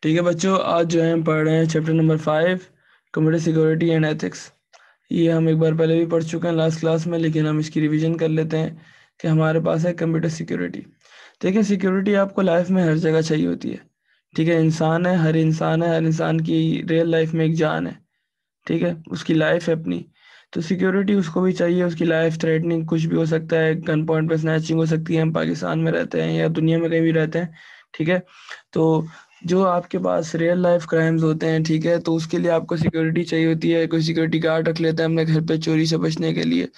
ठीक है बच्चों, आज जो है हम पढ़ रहे हैं chapter number 5, computer security and ethics. ये हम एक बार पहले भी पढ़ चुके हैं लास्ट क्लास में, लेकिन हम इसकी रिवीजन कर लेते हैं कि हमारे पास है कंप्यूटर सिक्योरिटी। देखिए, सिक्योरिटी आपको लाइफ में हर जगह चाहिए होती है। ठीक है, इंसान है, हर इंसान है, हर इंसान की रियल लाइफ में एक जान है। ठीक है, उसकी लाइफ है अपनी। तो सिक्योरिटी उसको भी चाहिए, उसकी लाइफ थ्रेटनिंग कुछ भी हो सकता है, गन पॉइंट पे स्नैचिंग हो सकती है, हम पाकिस्तान में रहते हैं या दुनिया में कहीं भी रहते हैं। ठीक है, तो जो आपके पास रियल लाइफ क्राइम्स होते हैं, ठीक है, तो उसके लिए आपको सिक्योरिटी चाहिए होती है। कोई सिक्योरिटी गार्ड रख लेता है अपने घर पे चोरी से बचने के लिए।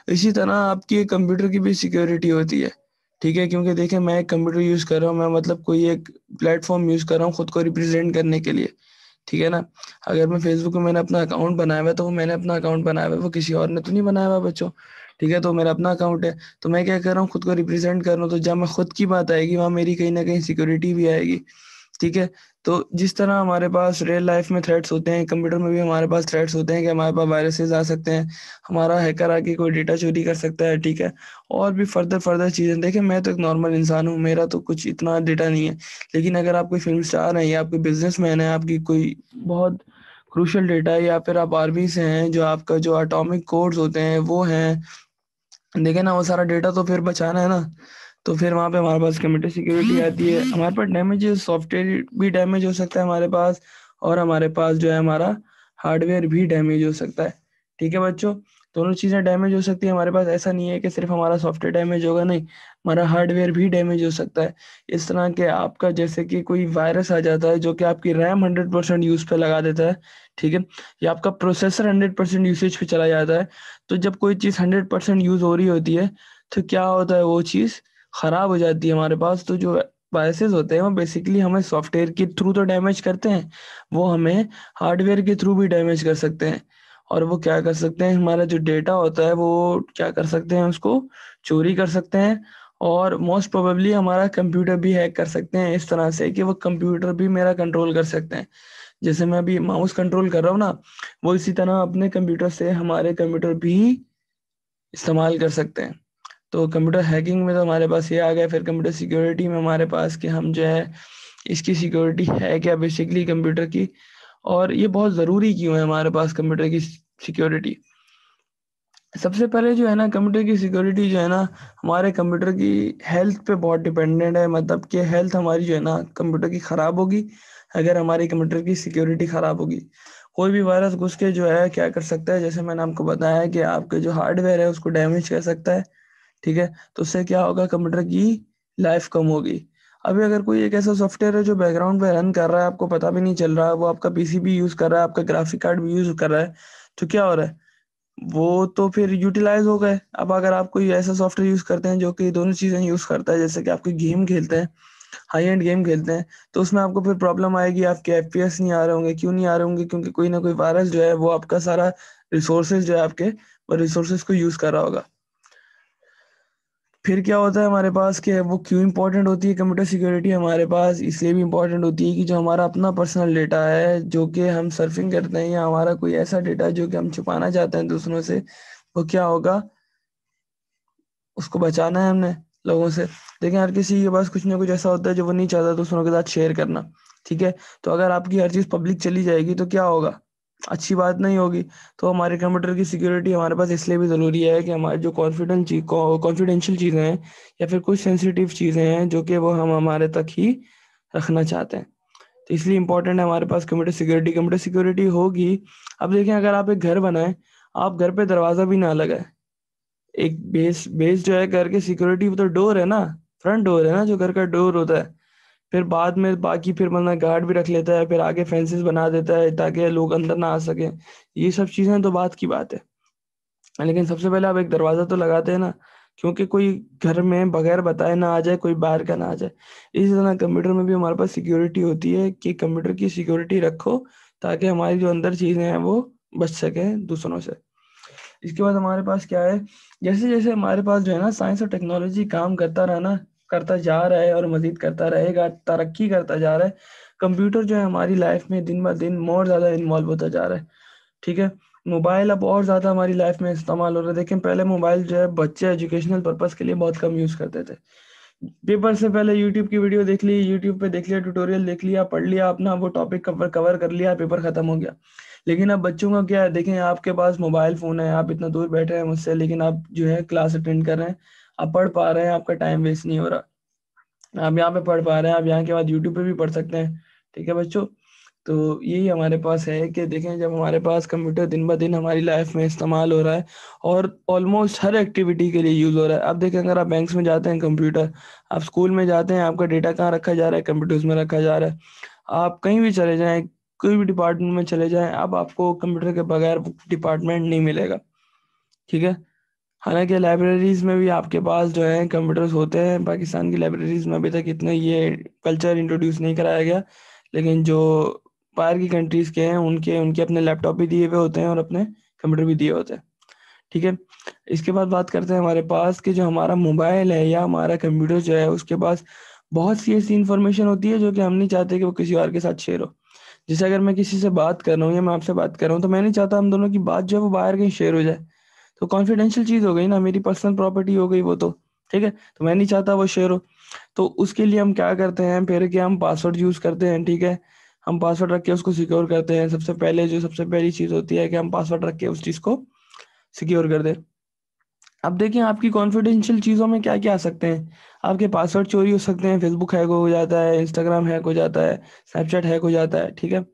इसी तरह आपकी कंप्यूटर की भी सिक्योरिटी होती है। ठीक है, क्योंकि देखिए, मैं एक कंप्यूटर यूज़ कर रहा हूँ, मैं मतलब कोई एक प्लेटफॉर्म यूज़ कर रहा हूँ खुद को रिप्रेजेंट करने के लिए। ठीक है ना। अगर मैं फेसबुक में मैंने अपना अकाउंट बनाया हुआ है, तो वो मैंने अपना अकाउंट बनाया हुआ है, वो किसी और ने तो नहीं बनाया हुआ बच्चों। ठीक है, तो मेरा अपना अकाउंट है, तो मैं क्या कर रहा हूँ, खुद को रिप्रेजेंट कर रहा हूँ। तो जब मैं खुद की बात आएगी, वहाँ मेरी कहीं ना कहीं सिक्योरिटी भी आएगी। ठीक है, तो जिस तरह हमारे पास रियल लाइफ में थ्रेट्स होते हैं, कंप्यूटर में भी हमारे पास थ्रेट्स होते हैं कि हमारे पास वायरसेस आ सकते हैं, हमारा हैकर आके कोई डेटा चोरी कर सकता है। ठीक है, और भी फर्दर फर्दर चीज़ें। देखिए, मैं तो एक नॉर्मल इंसान हूँ, मेरा तो कुछ इतना डेटा नहीं है। लेकिन अगर आप कोई फिल्म स्टार हैं या आप कोई बिजनेसमैन है, आपकी कोई बहुत क्रूशियल डेटा है, या फिर आप आर्मी से हैं, जो आपका जो एटॉमिक कोड्स होते हैं वो हैं, देखिए ना, वो सारा डेटा तो फिर बचाना है ना। तो फिर वहाँ पे हमारे पास कंप्यूटर सिक्योरिटी आती है। हमारे पास डैमेज, सॉफ्टवेयर भी डैमेज हो सकता है हमारे पास, और हमारे पास जो है हमारा हार्डवेयर भी डैमेज हो सकता है। ठीक है बच्चों, दोनों चीज़ें डैमेज हो सकती है हमारे पास। ऐसा नहीं है कि सिर्फ हमारा सॉफ्टवेयर डैमेज होगा, नहीं, हमारा हार्डवेयर भी डैमेज हो सकता है। इस तरह के आपका जैसे कि कोई वायरस आ जाता है जो कि आपकी रैम 100% यूज़ पे लगा देता है। ठीक है, या आपका प्रोसेसर 100% यूसेज पे चला जाता है। तो जब कोई चीज़ 100% यूज़ हो रही होती है, तो क्या होता है, वो चीज़ खराब हो जाती है हमारे पास। तो जो वायरसेस होते हैं वो बेसिकली हमें सॉफ्टवेयर के थ्रू तो डैमेज करते हैं, वो हमें हार्डवेयर के थ्रू भी डैमेज कर सकते हैं। और वो क्या कर सकते हैं, हमारा जो डेटा होता है वो क्या कर सकते हैं, उसको चोरी कर सकते हैं। और मोस्ट प्रोबेबली हमारा कंप्यूटर भी हैक कर सकते हैं, इस तरह से कि वो कंप्यूटर भी मेरा कंट्रोल कर सकते हैं। जैसे मैं अभी माउस कंट्रोल कर रहा हूँ ना, वो इसी तरह अपने कंप्यूटर से हमारे कंप्यूटर भी इस्तेमाल कर सकते हैं। तो कंप्यूटर हैकिंग में तो हमारे पास ये आ गया। फिर कंप्यूटर सिक्योरिटी में हमारे पास कि हम जो है, इसकी सिक्योरिटी है क्या बेसिकली कंप्यूटर की, और ये बहुत ज़रूरी क्यों है हमारे पास कंप्यूटर की सिक्योरिटी। सबसे पहले जो है ना, कंप्यूटर की सिक्योरिटी जो है ना, हमारे कंप्यूटर की हेल्थ पे बहुत डिपेंडेंट है। मतलब कि हेल्थ हमारी जो है ना कंप्यूटर की ख़राब होगी अगर हमारी कंप्यूटर की सिक्योरिटी ख़राब होगी। कोई भी वायरस घुस के जो है क्या कर सकता है, जैसे मैंने आपको बताया है कि आपके जो हार्डवेयर है उसको डैमेज कर सकता है। ठीक है, तो उससे क्या होगा, कंप्यूटर की लाइफ कम होगी। अभी अगर कोई एक ऐसा सॉफ्टवेयर है जो बैकग्राउंड पे रन कर रहा है, आपको पता भी नहीं चल रहा है, वो आपका पीसी भी यूज़ कर रहा है, आपका ग्राफिक कार्ड भी यूज़ कर रहा है, तो क्या हो रहा है, वो तो फिर यूटिलाइज हो गए। अब अगर आप कोई ऐसा सॉफ्टवेयर यूज़ करते हैं जो कि दोनों चीज़ें यूज़ करता है, जैसे कि आप कोई गेम खेलते हैं, हाई एंड गेम खेलते हैं, तो उसमें आपको फिर प्रॉब्लम आएगी, आपके एफपीएस नहीं आ रहे होंगे। क्यों नहीं आ रहे होंगे, क्योंकि कोई ना कोई वायरस जो है वो आपका सारा रिसोर्सेज जो है आपके, वो रिसोर्सेज को यूज़ कर रहा होगा। फिर क्या होता है हमारे पास कि वो क्यों इंपॉर्टेंट होती है कंप्यूटर सिक्योरिटी हमारे पास, इसलिए भी इंपॉर्टेंट होती है कि जो हमारा अपना पर्सनल डेटा है, जो कि हम सर्फिंग करते हैं, या हमारा कोई ऐसा डेटा जो कि हम छुपाना चाहते हैं दूसरों से, वो क्या होगा, उसको बचाना है हमने लोगों से। लेकिन हर किसी के पास कुछ ना कुछ ऐसा होता है जो वो नहीं चाहता दूसरों के साथ शेयर करना। ठीक है, तो अगर आपकी हर चीज़ पब्लिक चली जाएगी तो क्या होगा, अच्छी बात नहीं होगी। तो हमारे कंप्यूटर की सिक्योरिटी हमारे पास इसलिए भी ज़रूरी है कि हमारे जो कॉन्फिडेंशियल चीज़ें हैं, या फिर कुछ सेंसिटिव चीज़ें हैं जो कि वो हम हमारे तक ही रखना चाहते हैं, तो इसलिए इंपॉर्टेंट है हमारे पास कंप्यूटर सिक्योरिटी। कंप्यूटर सिक्योरिटी होगी। अब देखें, अगर आप एक घर बनाएं, आप घर पे दरवाज़ा भी ना लगाएं, एक बेस बेस जो है घर की सिक्योरिटी, वो तो डोर है ना, फ्रंट डोर है ना, जो घर का डोर होता है। फिर बाद में बाकी फिर मतलब गार्ड भी रख लेता है, फिर आगे फेंसेस बना देता है ताकि लोग अंदर ना आ सके। ये सब चीजें तो बात की बात है, लेकिन सबसे पहले आप एक दरवाजा तो लगाते हैं ना, क्योंकि कोई घर में बगैर बताए ना आ जाए, कोई बाहर का ना आ जाए। इसी तरह कंप्यूटर में भी हमारे पास सिक्योरिटी होती है कि कंप्यूटर की सिक्योरिटी रखो, ताकि हमारी जो अंदर चीजें हैं वो बच सके दूसरों से। इसके बाद हमारे पास क्या है, जैसे जैसे हमारे पास जो है ना साइंस और टेक्नोलॉजी काम करता रहा ना, करता जा रहा है और मजीद करता रहेगा, तरक्की करता जा रहा है, कंप्यूटर जो है हमारी लाइफ में दिन ब दिन और ज़्यादा इन्वॉल्व होता जा रहा है। ठीक है, मोबाइल अब और ज़्यादा हमारी लाइफ में इस्तेमाल हो रहा है। देखें, पहले मोबाइल जो है बच्चे एजुकेशनल पर्पज़ के लिए बहुत कम यूज़ करते थे। पेपर से पहले यूट्यूब की वीडियो देख ली, यूट्यूब पे देख लिया, ट्यूटोरियल देख लिया, पढ़ लिया अपना, वो टॉपिक कवर कर लिया, पेपर खत्म हो गया। लेकिन अब बच्चों का क्या है, देखें आपके पास मोबाइल फोन है, आप इतना दूर बैठे हैं मुझसे, लेकिन आप जो है क्लास अटेंड कर रहे हैं, आप पढ़ पा रहे हैं, आपका टाइम वेस्ट नहीं हो रहा, आप यहाँ पे पढ़ पा रहे हैं, आप यहाँ के बाद यूट्यूब पे भी पढ़ सकते हैं। ठीक है बच्चों, तो यही हमारे पास है कि देखें जब हमारे पास कंप्यूटर दिन ब दिन हमारी लाइफ में इस्तेमाल हो रहा है और ऑलमोस्ट हर एक्टिविटी के लिए यूज़ हो रहा है। अब देखें अगर आप बैंक्स में जाते हैं कंप्यूटर, आप स्कूल में जाते हैं आपका डेटा कहाँ रखा जा रहा है, कंप्यूटर्स में रखा जा रहा है। आप कहीं भी चले जाएं, कोई भी डिपार्टमेंट में चले जाएं, अब आपको कंप्यूटर के बगैर डिपार्टमेंट नहीं मिलेगा। ठीक है, हालांकि लाइब्रेरीज में भी आपके पास जो है कंप्यूटर्स होते हैं, पाकिस्तान की लाइब्रेरीज में अभी तक इतना ये कल्चर इंट्रोड्यूस नहीं कराया गया, लेकिन जो बाहर की कंट्रीज के हैं उनके उनके अपने लैपटॉप भी दिए हुए होते हैं और अपने कंप्यूटर भी दिए होते हैं। ठीक है, इसके बाद बात करते हैं हमारे पास कि जो हमारा मोबाइल है या हमारा कंप्यूटर जो है उसके पास बहुत सी ऐसी इंफॉर्मेशन होती है जो कि हम नहीं चाहते कि वो किसी और के साथ शेयर हो। जैसे अगर मैं किसी से बात कर रहा हूँ या मैं आपसे बात कर रहा हूँ, तो मैं नहीं चाहता हम दोनों की बात जो है वो बाहर कहीं शेयर हो जाए। तो कॉन्फिडेंशियल चीज हो गई ना, मेरी पर्सनल प्रॉपर्टी हो गई वो तो। ठीक है, तो मैं नहीं चाहता वो शेयर हो। तो उसके लिए हम क्या करते हैं फिर, कि हम पासवर्ड यूज करते हैं। ठीक है, हम पासवर्ड रख के उसको सिक्योर करते हैं। सबसे पहली चीज होती है कि हम पासवर्ड रख के उस चीज को सिक्योर कर दें। अब देखिए आपकी कॉन्फिडेंशियल चीज़ों में क्या क्या आ सकते हैं। आपके पासवर्ड चोरी हो सकते हैं, फेसबुक हैक हो जाता है, इंस्टाग्राम हैक हो जाता है, स्नैपचैट हैक हो जाता है। ठीक है,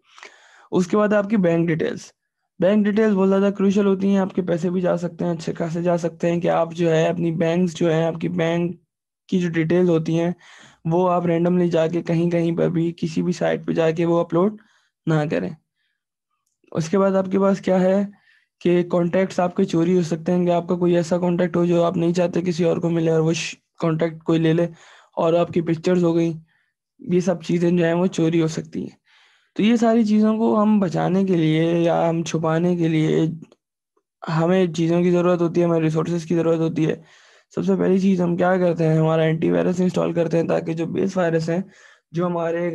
उसके बाद आपकी बैंक डिटेल्स। बैंक डिटेल्स बहुत ज़्यादा क्रूशियल होती हैं, आपके पैसे भी जा सकते हैं, अच्छे खासे जा सकते हैं, कि आप जो है अपनी बैंक्स जो है आपकी बैंक की जो डिटेल्स होती हैं वो आप रैंडमली जाके कहीं कहीं पर भी किसी भी साइट पे जाके वो अपलोड ना करें। उसके बाद आपके पास क्या है कि कॉन्टैक्ट्स आपके चोरी हो सकते हैं, कि आपका कोई ऐसा कॉन्टैक्ट हो जो आप नहीं चाहते किसी और को मिले और वो कॉन्टैक्ट कोई ले ले और आपकी पिक्चर्स हो गई। ये सब चीज़ें जो हैं वो चोरी हो सकती हैं। तो ये सारी चीज़ों को हम बचाने के लिए या हम छुपाने के लिए हमें चीज़ों की ज़रूरत होती है, हमें रिसोर्सेज की ज़रूरत होती है। सबसे पहली चीज़ हम क्या करते हैं, हमारा एंटीवायरस इंस्टॉल करते हैं, ताकि जो बेस वायरस हैं जो हमारे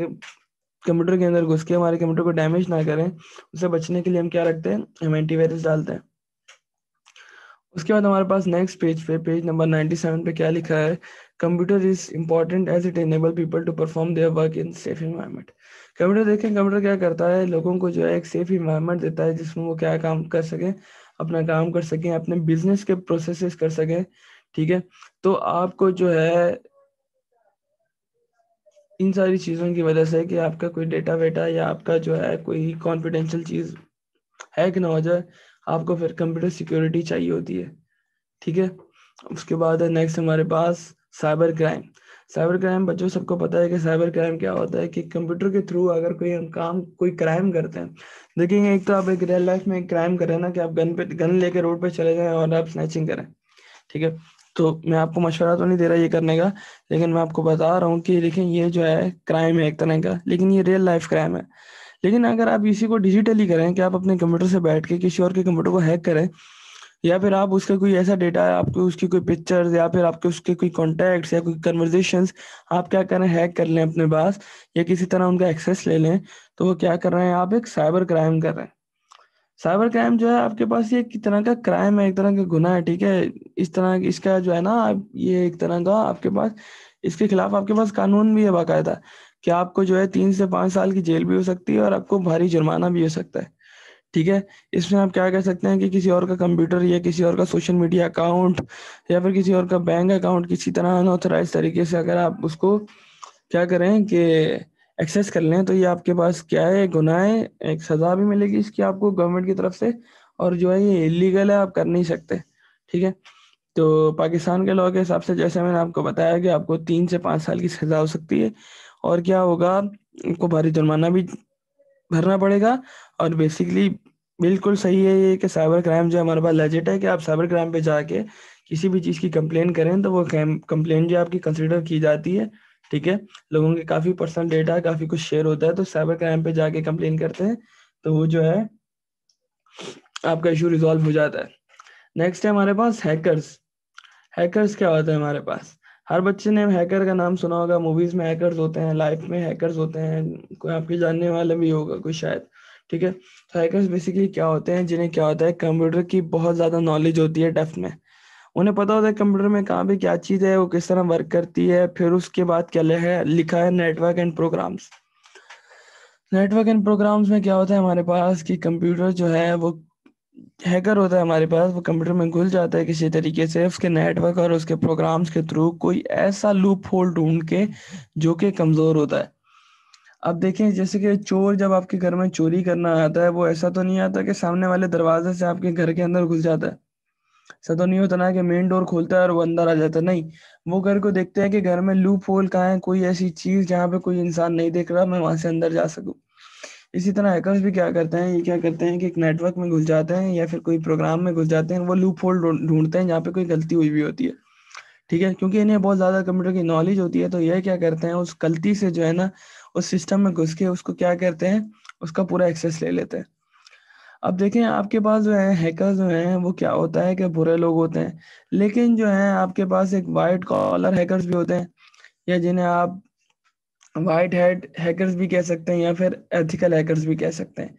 कंप्यूटर के अंदर घुस के हमारे कंप्यूटर को डैमेज ना करें, उससे बचने के लिए हम क्या रखते हैं, हम एंटीवायरस डालते हैं। उसके बाद हमारे पास नेक्स्ट पेज पे, पेज नंबर 97 पे क्या लिखा है, computer is important as it enable people to perform their work in safe environment. Computer देखें, कंप्यूटर क्या करता है, लोगों को जो है एक सेफ इन्वायरमेंट देता है जिसमें वो क्या काम कर सकें, अपना काम कर सकें, अपने बिजनेस के प्रोसेसेस कर सकें। ठीक है, तो आपको जो है इन सारी चीज़ों की वजह से कि आपका कोई डेटा वेटा या आपका जो है कोई कॉन्फिडेंशियल चीज़ हैक ना हो जाए, आपको फिर कंप्यूटर सिक्योरिटी चाहिए होती है। ठीक है, उसके बाद है नेक्स्ट हमारे पास साइबर क्राइम। साइबर क्राइम बच्चों सबको पता है कि साइबर क्राइम क्या होता है, कि कंप्यूटर के थ्रू अगर कोई हम काम कोई क्राइम करते हैं, देखेंगे एक तो आप एक रियल लाइफ में एक क्राइम करें ना, कि आप गन लेके रोड पे चले जाएं और आप स्नैचिंग करें। ठीक है, तो मैं आपको मशवरा तो नहीं दे रहा ये करने का, लेकिन मैं आपको बता रहा हूँ कि देखें ये जो है क्राइम है एक तरह का, लेकिन ये रियल लाइफ क्राइम है। लेकिन अगर आप इसी को डिजिटली करें, कि आप अपने कंप्यूटर से बैठ के किसी और के कंप्यूटर को हैक करें, या फिर आप उसका कोई ऐसा डेटा है, आपको उसकी कोई पिक्चर्स या फिर आपके उसके कोई कॉन्टैक्ट्स या कोई कन्वर्जेशंस आप क्या करें, हैक कर लें अपने पास, या किसी तरह उनका एक्सेस ले लें, तो वो क्या कर रहे हैं, आप एक साइबर क्राइम कर रहे हैं। साइबर क्राइम जो है आपके पास ये एक तरह का क्राइम है, एक तरह का गुनाह है। ठीक है, इस तरह इसका जो है ना, ये एक तरह का आपके पास इसके खिलाफ आपके पास कानून भी है बाकायदा, कि आपको जो है 3 से 5 साल की जेल भी हो सकती है और आपको भारी जुर्माना भी हो सकता है। ठीक है, इसमें आप क्या कर सकते हैं कि किसी और का कंप्यूटर या किसी और का सोशल मीडिया अकाउंट या फिर किसी और का बैंक अकाउंट किसी तरह अनऑथराइज तरीके से अगर आप उसको क्या करें कि एक्सेस कर लें, तो ये आपके पास क्या है, गुनाह है, एक सज़ा भी मिलेगी इसकी आपको गवर्नमेंट की तरफ से, और जो है ये इलीगल है, आप कर नहीं सकते। ठीक है, तो पाकिस्तान के लॉ के हिसाब से जैसे मैंने आपको बताया कि आपको 3 से 5 साल की सज़ा हो सकती है, और क्या होगा, आपको भारी जुर्माना भी भरना पड़ेगा। और बेसिकली बिल्कुल सही है ये कि साइबर क्राइम जो हमारे पास लेजिट है, कि आप साइबर क्राइम पे जाके किसी भी चीज़ की कंप्लेन करें तो वो कंप्लेन जो आपकी कंसिडर की जाती है। ठीक है, लोगों के काफ़ी पर्सनल डेटा काफ़ी कुछ शेयर होता है, तो साइबर क्राइम पे जाके कंप्लेन करते हैं तो वो जो है आपका इशू रिजॉल्व हो जाता है। नेक्स्ट है हमारे पास हैकर्स। हैकर्स क्या होता है हमारे पास, हर बच्चे ने हैकर का नाम सुना होगा, मूवीज में हैकर्स होते हैं, लाइफ में हैकर्स होते हैं, कोई आपके जानने वाले भी होगा कोई शायद। ठीक है, तो हैकर्स बेसिकली क्या होते हैं, जिन्हें क्या होता है कंप्यूटर की बहुत ज़्यादा नॉलेज होती है डेप्थ में, उन्हें पता होता है कंप्यूटर में कहाँ पे क्या चीज़ है, वो किस तरह वर्क करती है। फिर उसके बाद क्या लिखा है network and programs. Network and programs में क्या होता है हमारे पास कि कंप्यूटर जो है वो हैकर होता है हमारे पास, वो कंप्यूटर में घुस जाता है किसी तरीके से उसके नेटवर्क और उसके प्रोग्राम्स के थ्रू कोई ऐसा लूप होल ढूंढ के जो कि कमज़ोर होता है। अब देखें जैसे कि चोर जब आपके घर में चोरी करना आता है, वो ऐसा तो नहीं आता कि सामने वाले दरवाजे से आपके घर के अंदर घुस जाता है। ऐसा तो नहीं होता ना कि मेन डोर खोलता है और वो अंदर आ जाता है, नहीं। वो घर को देखते हैं कि घर में लूप होल कहाँ है, कोई ऐसी चीज़ जहाँ पे कोई इंसान नहीं देख रहा, मैं वहां से अंदर जा सकूं। इसी तरह हैकर्स भी क्या करते हैं, ये क्या करते हैं कि एक नेटवर्क में घुस जाते हैं या फिर कोई प्रोग्राम में घुस जाते हैं, वो लूप होल ढूंढते हैं जहाँ पे कोई गलती हुई भी होती है। ठीक है, क्योंकि इन्हें बहुत ज़्यादा कंप्यूटर की नॉलेज होती है, तो ये क्या करते हैं उस गलती से जो है ना उस सिस्टम में घुस के उसको क्या करते हैं, उसका पूरा एक्सेस ले लेते हैं। अब देखें आपके पास जो है हैकर्स जो हैं वो क्या होता है कि बुरे लोग होते हैं, लेकिन जो है आपके पास एक वाइट कॉलर हैकर्स भी होते हैं, या जिन्हें आप वाइट हैट हैकर्स भी कह सकते हैं या फिर एथिकल हैकर्स भी कह सकते हैं।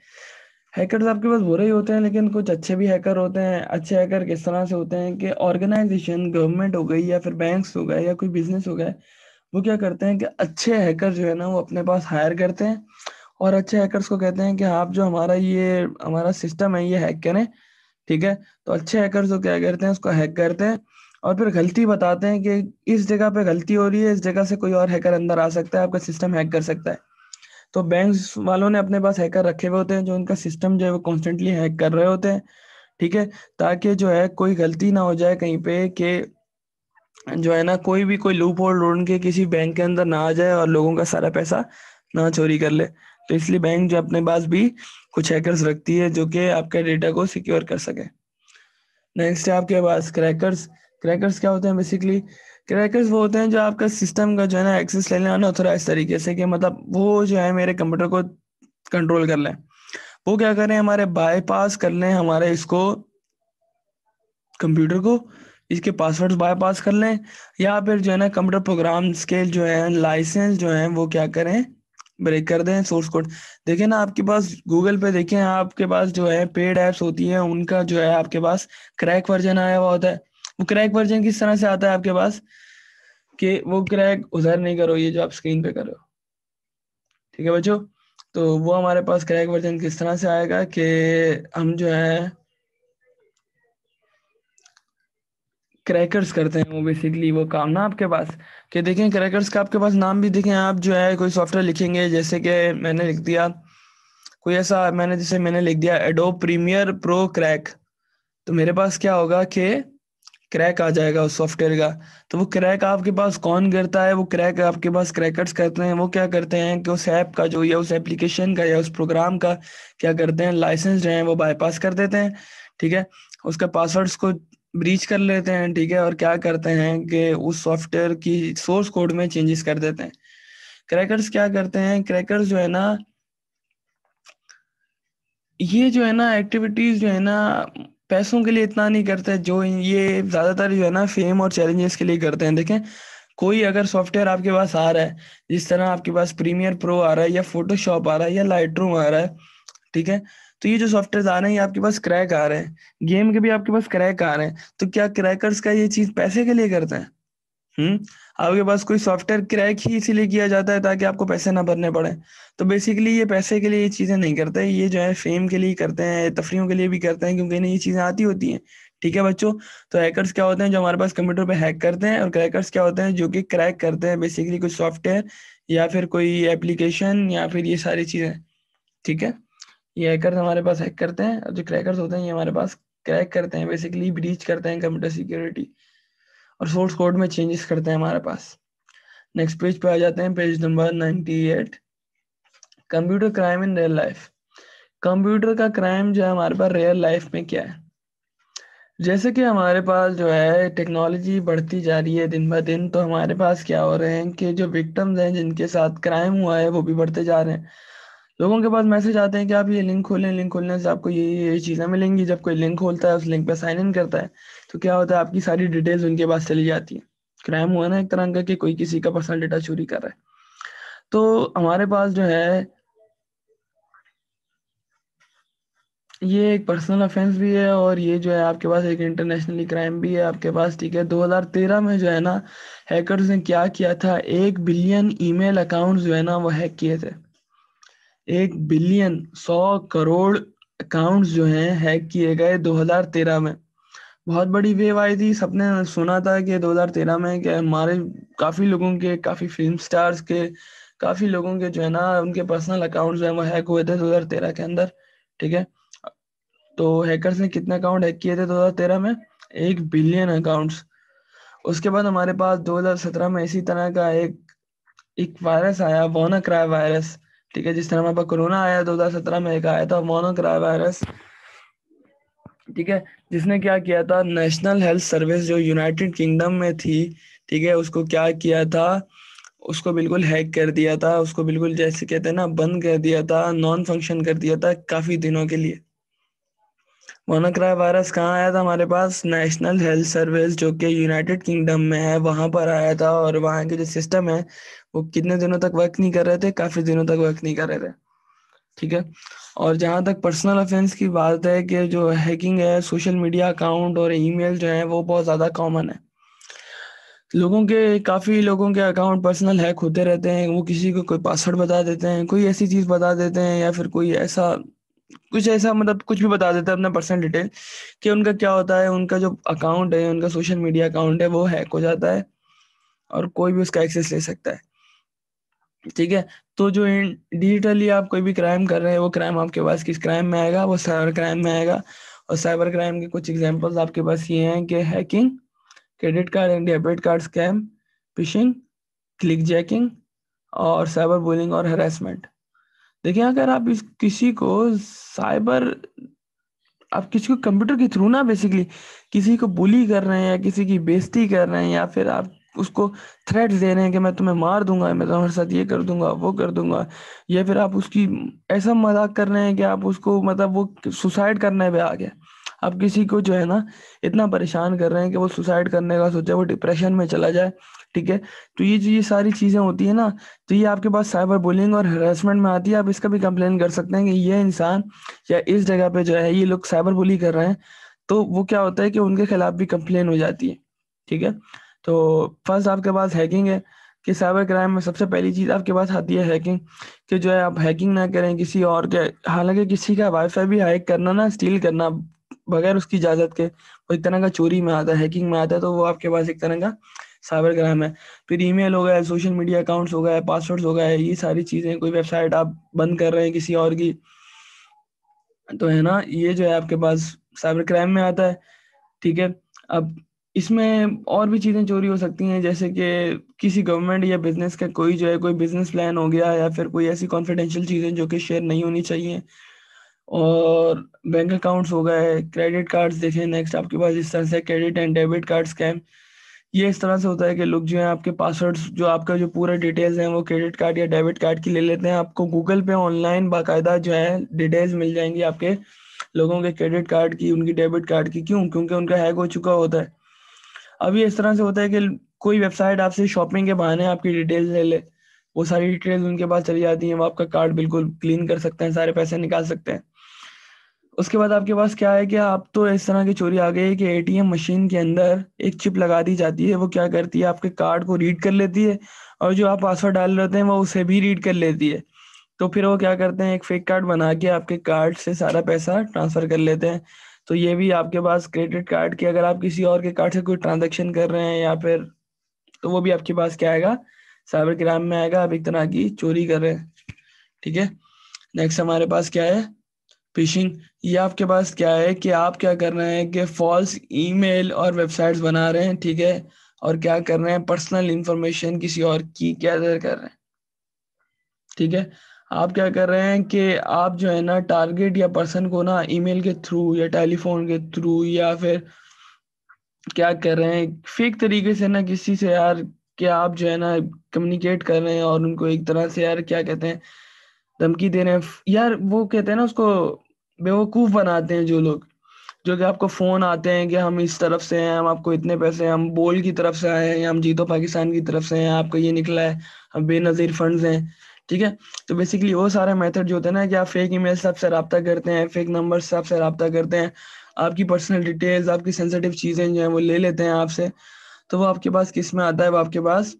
हैकर्स आपके पास बुरे ही होते हैं, लेकिन कुछ अच्छे भी हैकर होते हैं। अच्छे हैकर किस तरह से होते हैं कि ऑर्गेनाइजेशन, गवर्नमेंट हो गई या फिर बैंक्स हो गए या कोई बिजनेस हो गए, वो क्या करते हैं कि अच्छे हैकर जो है ना वो अपने पास हायर करते हैं, और अच्छे हैकर्स को कहते हैं कि आप जो हमारा सिस्टम है ये हैक करें। ठीक है, तो अच्छे हैकर्स तो क्या करते हैं उसको हैक करते हैं और फिर गलती बताते हैं कि इस जगह पे गलती हो रही है, इस जगह से कोई और हैकर अंदर आ सकता है, आपका सिस्टम हैक कर सकता है। तो बैंक्स वालों ने अपने पास हैकर रखे हुए होते हैं जो उनका सिस्टम जो है वो कॉन्स्टेंटली हैक कर रहे होते हैं। ठीक है, ताकि जो है कोई गलती ना हो जाए कहीं पे कि जो है ना कोई लूप होल ढूंढ के किसी बैंक के अंदर ना आ जाए और लोगों का सारा पैसा ना चोरी कर ले। तो इसलिए बैंक जो अपने पास भी कुछ हैकर्स रखती है जो कि आपके डेटा को सिक्योर कर सके। नेक्स्ट है आपके पास क्रैकर्स। क्रैकर्स क्या होते हैं बेसिकली? क्रैकर्स वो होते हैं जो आपका सिस्टम का जो है ना एक्सेस ले लें अनऑथराइज तरीके से, कि मतलब वो जो है मेरे कंप्यूटर को कंट्रोल कर लें। वो क्या करें, हमारे बाईपास कर लें हमारे इसको कंप्यूटर को, इसके पासवर्ड्स बाईपास कर लें, या फिर जो है ना कंप्यूटर प्रोग्राम्स के जो है लाइसेंस जो है वो क्या करें, ब्रेक कर दें सोर्स कोड। देखिए ना आपके पास गूगल पे देखें, आपके पास जो है पेड एप्स होती हैं उनका जो है आपके पास क्रैक वर्जन आया हुआ होता है। वो क्रैक वर्जन किस तरह से आता है आपके पास, कि वो क्रैक उधर नहीं करो, ये जो आप स्क्रीन पे कर रहे हो। ठीक है बच्चों, तो वो हमारे पास क्रैक वर्जन किस तरह से आएगा कि हम जो है क्रैकर्स करते हैं वो बेसिकली वो काम ना आपके पास, कि देखें क्रैकर्स का आपके पास नाम भी देखें, आप जो है कोई सॉफ्टवेयर लिखेंगे जैसे कि मैंने लिख दिया कोई ऐसा, मैंने लिख दिया एडोब प्रीमियर प्रो क्रैक, तो मेरे पास क्या होगा कि क्रैक आ जाएगा उस सॉफ्टवेयर का। तो वो क्रैक आपके पास कौन करता है, वो क्रैक आपके पास क्रैकर्स करते हैं। वो क्या करते हैं कि उस ऐप का जो या उस एप्लीकेशन का या उस प्रोग्राम का क्या करते हैं, लाइसेंस जो है वो बाईपास कर देते हैं। ठीक है, उसका पासवर्ड्स को ब्रीच कर लेते हैं। ठीक है, और क्या करते हैं कि उस सॉफ्टवेयर की सोर्स कोड में चेंजेस कर देते हैं। क्रैकर्स क्या करते हैं, क्रैकर्स जो है ना ये जो है ना एक्टिविटीज जो है ना पैसों के लिए इतना नहीं करते, जो ये ज्यादातर जो है ना फेम और चैलेंजेस के लिए करते हैं। देखें कोई अगर सॉफ्टवेयर आपके पास आ रहा है, जिस तरह आपके पास प्रीमियर प्रो आ रहा है या फोटोशॉप आ रहा है या लाइट रूम आ रहा है, ठीक है, तो ये जो सॉफ्टवेयर आ रहे हैं ये आपके पास क्रैक आ रहे हैं, गेम के भी आपके पास क्रैक आ रहे हैं, तो क्या क्रैकर्स का ये चीज पैसे के लिए करते हैं? हम्म, आपके पास कोई सॉफ्टवेयर क्रैक ही इसीलिए किया जाता है ताकि आपको पैसे ना भरने पड़े। तो बेसिकली ये पैसे के लिए ये चीजें नहीं करते, ये जो है फेम के लिए करते हैं, तफरीहों के लिए भी करते हैं, क्योंकि इन्हें ये चीजें आती होती हैं। ठीक है बच्चों, तो हैकर्स क्या होते हैं जो हमारे पास कंप्यूटर पे हैक करते हैं, और क्रैकर्स क्या होते हैं जो कि क्रैक करते हैं बेसिकली कुछ सॉफ्टवेयर या फिर कोई एप्लीकेशन या फिर ये सारी चीजें। ठीक है, ये हैकर्स हमारे पास हैक करते हैं, और जो क्रैकर्स होते हैं ये हमारे पास क्रैक करते हैं, बेसिकली ब्रीच करते हैं कंप्यूटर सिक्योरिटी और सोर्स कोड में चेंजेस करते हैं हमारे पास। नेक्स्ट पेज पे आ जाते हैं, page number 98। Computer crime in real life. Computer का क्राइम जो है हमारे पास रियल लाइफ में क्या है? जैसे कि हमारे पास जो है टेक्नोलॉजी बढ़ती जा रही है दिन ब दिन, तो हमारे पास क्या हो रहे हैं कि जो विक्टिम्स हैं जिनके साथ क्राइम हुआ है वो भी बढ़ते जा रहे हैं। लोगों के पास मैसेज आते हैं कि आप ये लिंक खोलें, लिंक खोलने से आपको ये चीज़ें मिलेंगी। जब कोई लिंक खोलता है उस लिंक पे साइन इन करता है, तो क्या होता है आपकी सारी डिटेल्स उनके पास चली जाती है। क्राइम हुआ ना एक तरह का कि कोई किसी का पर्सनल डेटा चोरी कर रहा है। तो हमारे पास जो है ये एक पर्सनल ऑफेंस भी है और ये जो है आपके पास एक इंटरनेशनली क्राइम भी है आपके पास, ठीक है। 2013 में जो है ना हैकर्स ने क्या किया था, 1 बिलियन ईमेल अकाउंट जो है ना वो हैक किए थे। 1 बिलियन, 100 करोड़ अकाउंट्स जो हैं हैक किए गए 2013 में। बहुत बड़ी वेव आई थी, सबने सुना था कि 2013 में कि हमारे काफी लोगों के, काफी फिल्म स्टार्स के, काफी लोगों के जो है ना उनके पर्सनल अकाउंट्स जो है वो हैक हुए थे 2013 के अंदर, ठीक है। तो हैकर्स ने कितने अकाउंट हैक किए थे 2013 में? 1 बिलियन अकाउंट्स। उसके बाद हमारे पास 2017 में इसी तरह का एक एक वायरस आया, वानाक्राई वायरस, ठीक है। जिस तरह हमारे पास कोरोना आया 2017 में, एक आया था वानाक्राई वायरस, ठीक है। जिसने क्या किया था, नेशनल हेल्थ सर्विस जो यूनाइटेड किंगडम में थी, ठीक है, उसको क्या किया था, उसको बिल्कुल हैक कर दिया था, उसको बिल्कुल जैसे कहते हैं ना बंद कर दिया था, नॉन फंक्शन कर दिया था काफी दिनों के लिए। वानाक्राई वायरस कहाँ आया था हमारे पास? नेशनल हेल्थ सर्विस जो कि यूनाइटेड किंगडम में है वहां पर आया था, और वहां के जो सिस्टम है वो कितने दिनों तक वर्क नहीं कर रहे थे, काफी दिनों तक वर्क नहीं कर रहे थे, ठीक है। और जहां तक पर्सनल अफेंस की बात है कि जो हैकिंग है, सोशल मीडिया अकाउंट और ईमेल जो है वो बहुत ज्यादा कॉमन है। काफी लोगों के अकाउंट पर्सनल हैक होते रहते हैं। वो किसी को कोई पासवर्ड बता देते हैं, कोई ऐसी चीज बता देते हैं, या फिर कोई ऐसा कुछ ऐसा, मतलब कुछ भी बता देते हैं अपना पर्सनल डिटेल, कि उनका क्या होता है, उनका जो अकाउंट है, उनका सोशल मीडिया अकाउंट है वो हैक हो जाता है और कोई भी उसका एक्सेस ले सकता है, ठीक है। तो जो डिजिटली आप कोई भी क्राइम कर रहे हैं, वो क्राइम आपके पास किस क्राइम में आएगा? वो साइबर क्राइम में आएगा। और साइबर क्राइम के कुछ एग्जांपल्स आपके पास ये हैं कि hacking, credit card and debit card scam, fishing, click jacking, और साइबर बुलिंग और हरासमेंट। देखिए, अगर आप इस किसी को साइबर आप किसी को कंप्यूटर के थ्रू ना बेसिकली किसी को बुली कर रहे हैं या किसी की बेइज्जती कर रहे हैं, या फिर आप उसको थ्रेट्स दे रहे हैं कि मैं तुम्हें मार दूंगा, मैं तुम्हारे साथ ये कर दूंगा, वो कर दूंगा, या फिर आप उसकी ऐसा मजाक कर रहे हैं कि आप उसको, मतलब वो सुसाइड करने पे आ गया, आप किसी को जो है ना इतना परेशान कर रहे हैं कि वो सुसाइड करने का सोचे, वो डिप्रेशन में चला जाए, ठीक है। तो ये सारी चीजें होती है ना, तो ये आपके पास साइबर बुलिंग और हरासमेंट में आती है। आप इसका भी कंप्लेन कर सकते हैं कि ये इंसान या इस जगह पे जो है ये लोग साइबर बुली कर रहे हैं। तो वो क्या होता है कि उनके खिलाफ भी कंप्लेन हो जाती है, ठीक है। तो फर्स्ट आपके पास हैकिंग है, कि साइबर क्राइम में सबसे पहली चीज आपके पास आती है हैकिंग, कि जो है आप हैकिंग ना करें किसी और के। हालांकि किसी का वाईफाई भी हैक करना ना, स्टील करना बगैर उसकी इजाजत के, वो एक तरह का चोरी में आता है, हैकिंग में आता है, तो वो आपके पास एक तरह का साइबर क्राइम है। फिर ईमेल हो गया, सोशल मीडिया अकाउंट्स हो गए, पासवर्ड्स हो गए, ये सारी चीजें, कोई वेबसाइट आप बंद कर रहे हैं किसी और की, तो है ना, ये जो है आपके पास साइबर क्राइम में आता है, ठीक है। अब इसमें और भी चीजें चोरी हो सकती हैं, जैसे कि किसी गवर्नमेंट या बिजनेस का कोई जो है कोई बिजनेस प्लान हो गया, या फिर कोई ऐसी कॉन्फिडेंशियल चीजें जो कि शेयर नहीं होनी चाहिए। और बैंक अकाउंट्स हो गए, क्रेडिट कार्ड्स देखें नेक्स्ट आपके पास, इस तरह से credit and debit card scam. ये इस तरह से होता है कि लोग जो है आपके पासवर्ड्स, जो आपका जो पूरा डिटेल्स हैं वो क्रेडिट कार्ड या डेबिट कार्ड की ले लेते हैं। आपको गूगल पे ऑनलाइन बाकायदा जो है डिटेल्स मिल जाएंगी आपके लोगों के क्रेडिट कार्ड की, उनकी डेबिट कार्ड की। क्यों? क्योंकि उनका हैक हो चुका होता है। अब ये इस तरह से होता है कि कोई वेबसाइट आपसे शॉपिंग के बहाने आपकी डिटेल्स ले ले, वो सारी डिटेल्स उनके पास चली जाती हैं, वो आपका कार्ड बिल्कुल क्लीन कर सकते हैं, सारे पैसे निकाल सकते हैं। उसके बाद आपके पास क्या है कि आप तो इस तरह की चोरी आ गई है कि एटीएम मशीन के अंदर एक चिप लगा दी जाती है, वो क्या करती है, आपके कार्ड को रीड कर लेती है, और जो आप पासवर्ड डाल रहे होते हैं वो उसे भी रीड कर लेती है। तो फिर वो क्या करते हैं, एक फेक कार्ड बना के आपके कार्ड से सारा पैसा ट्रांसफर कर लेते हैं। तो ये भी आपके पास क्रेडिट कार्ड की, अगर आप किसी और के कार्ड से कोई ट्रांजेक्शन कर रहे हैं या फिर, तो वो भी आपके पास क्या आएगा, साइबर क्राइम में आएगा। आप एक तरह की चोरी कर रहे हैं, ठीक है। नेक्स्ट हमारे पास क्या है, फिशिंग। ये आपके पास क्या है कि आप क्या कर रहे हैं कि फॉल्स ईमेल और वेबसाइट्स बना रहे हैं, ठीक है, और क्या कर रहे हैं, पर्सनल इंफॉर्मेशन किसी और की गैदर कर रहे हैं, ठीक है। आप क्या कर रहे हैं कि आप जो है ना टारगेट या पर्सन को ना ईमेल के थ्रू या टेलीफोन के थ्रू या फिर क्या कर रहे हैं, फेक तरीके से ना किसी से यार, कि आप जो है ना कम्युनिकेट कर रहे हैं और उनको एक तरह से यार क्या कहते हैं, धमकी दे रहे हैं यार, वो कहते हैं ना उसको, बेवकूफ बनाते हैं जो लोग, जो कि आपको फोन आते हैं कि हम इस तरफ से हैं, हम आपको इतने पैसे, हम बोल की तरफ से आए हैं, या हम जीतो पाकिस्तान की तरफ से हैं, आपको ये निकला है, हम बेनजीर फंड्स हैं, ठीक है। तो बेसिकली वो सारे मेथड जो होते हैं ना कि आप फेक ईमेल से आपसे रब्ता करते हैं, फेक नंबर से आपसे रब्ता करते हैं, आपकी पर्सनल डिटेल्स, आपकी सेंसिटिव चीज़ें जो हैं वो ले लेते हैं आपसे, तो वो आपके पास किस में आता है, वो आपके पास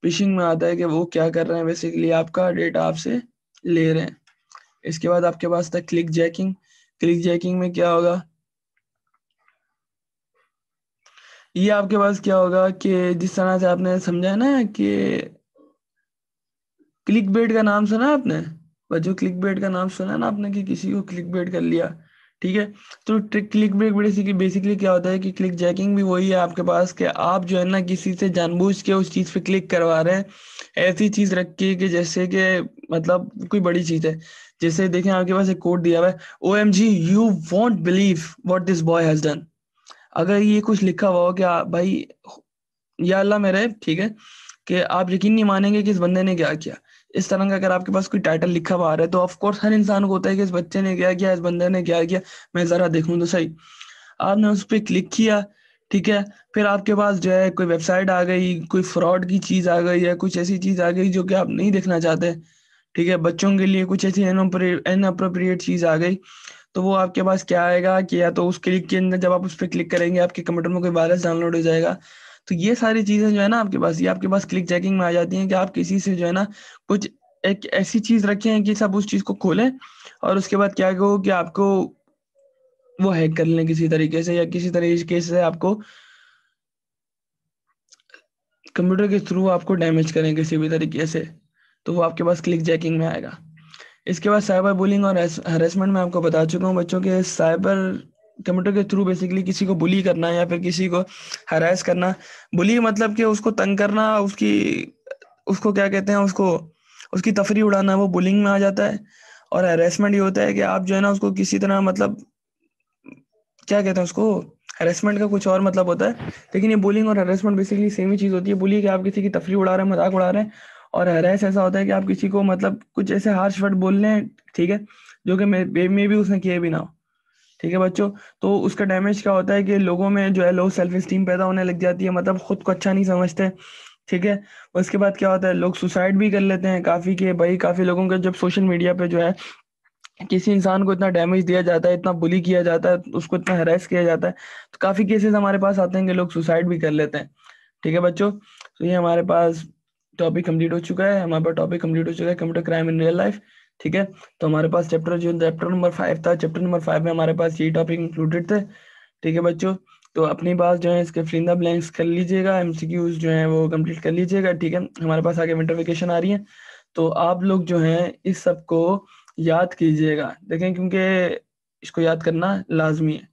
फिशिंग में आता है कि वो क्या कर रहे हैं, बेसिकली आपका डेटा आपसे ले रहे हैं। इसके बाद आपके पास था क्लिक जैकिंग। क्लिक जैकिंग में क्या होगा, ये आपके पास क्या होगा कि जिस तरह से आपने समझा है ना कि क्लिक बेट का नाम सुना है आपने, बच्चों क्लिक बेट का नाम सुना है ना आपने कि किसी को क्लिक बेट कर लिया, ठीक है। तो क्लिक बेट बेसिकली बेसिकली क्या होता है कि क्लिक जैकिंग भी वही है आपके पास कि आप जो है ना किसी से जानबूझ के उस चीज़ पे क्लिक करवा रहे हैं, ऐसी चीज़ रख के कि जैसे कि मतलब कोई बड़ी चीज़ है। जैसे देखें आपके पास एक कोड दिया हुआ है, OMG you won't believe what this boy has done. अगर ये कुछ लिखा हुआ हो कि भाई या अल्लाह मेरे, ठीक है, कि आप यकीन नहीं मानेंगे कि इस बंदे ने क्या किया। इस तरह का अगर आपके पास कोई टाइटल लिखा हुआ आ रहा है तो ऑफ कोर्स हर इंसान को होता है कि इस बच्चे ने क्या किया, इस बंदे ने क्या किया, मैं ज़रा देखूँ तो सही। आपने उस पे क्लिक किया, ठीक है, फिर आपके पास जो है कोई वेबसाइट आ गई, कोई फ्रॉड की चीज़ आ गई या कुछ ऐसी चीज़ आ गई जो कि आप नहीं देखना चाहते, ठीक है, बच्चों के लिए कुछ ऐसी इनअप्रोप्रिएट चीज़ आ गई, तो वो आपके पास क्या आएगा कि या तो उस क्लिक के अंदर जब आप उस पे क्लिक करेंगे आपके कंप्यूटर में कोई वायरस डाउनलोड हो जाएगा। तो ये सारी चीज़ें जो है ना आपके पास, ये आपके पास क्लिक चेकिंग में आ जाती हैं कि आप किसी से जो है ना कुछ एक ऐसी चीज़ रखें कि सब उस चीज़ को खोलें और उसके बाद क्या हो कि आपको वो हैक कर लें किसी तरीके से, या किसी तरीके से आपको कंप्यूटर के थ्रू आपको डैमेज करें किसी भी तरीके से, तो वो आपके पास क्लिक जैकिंग में आएगा। इसके बाद साइबर बुलिंग और हरेसमेंट में आपको बता चुका हूँ बच्चों के, साइबर कंप्यूटर के थ्रू बेसिकली किसी को बुली करना या फिर किसी को हरास करना। बुली मतलब कि उसको तंग करना, उसकी उसको क्या कहते हैं, उसको उसकी तफरी उड़ाना, वो बुलिंग में आ जाता है। और हरेसमेंट ये होता है कि आप जो है ना उसको किसी तरह मतलब क्या कहते हैं उसको, हरेसमेंट का कुछ और मतलब होता है, लेकिन ये बुलिंग और हरेसमेंट बेसिकली सेम ही चीज़ होती है। बुली कि आप किसी की तफरी उड़ा रहे हैं, मजाक उड़ा रहे हैं, और हरेस ऐसा होता है कि आप किसी को मतलब कुछ ऐसे हार्श वर्ड बोल रहे हैं, ठीक है, जो कि मे भी उसने किए भी ना हो, ठीक है बच्चों। तो उसका डैमेज क्या होता है कि लोगों में जो है लो सेल्फ स्टीम पैदा होने लग जाती है, मतलब खुद को अच्छा नहीं समझते, ठीक है। उसके बाद क्या होता है, लोग सुसाइड भी कर लेते हैं काफ़ी, के भाई काफ़ी लोगों के जब सोशल मीडिया पे जो है किसी इंसान को इतना डैमेज दिया जाता है, इतना बुली किया जाता है, उसको इतना हरास किया जाता है, तो काफ़ी केसेस हमारे पास आते हैं कि लोग सुसाइड भी कर लेते हैं, ठीक है बच्चों। तो ये हमारे पास टॉपिक कंप्लीट हो चुका है, हमारे पास टॉपिक कंप्लीट हो चुका है computer crime in real life, ठीक है। तो हमारे पास चैप्टर नंबर 5 था, चैप्टर नंबर 5 में हमारे पास यही टॉपिक इंक्लूडेड थे, ठीक है बच्चों। तो अपनी बात जो है इसके फिल इन द ब्लैंक्स कर लीजिएगा, MCQs जो है वो कंप्लीट कर लीजिएगा, ठीक है। हमारे पास आगे विंटर वेकेशन आ रही है, तो आप लोग जो हैं इस सब को याद कीजिएगा, देखें क्योंकि इसको याद करना लाजमी है।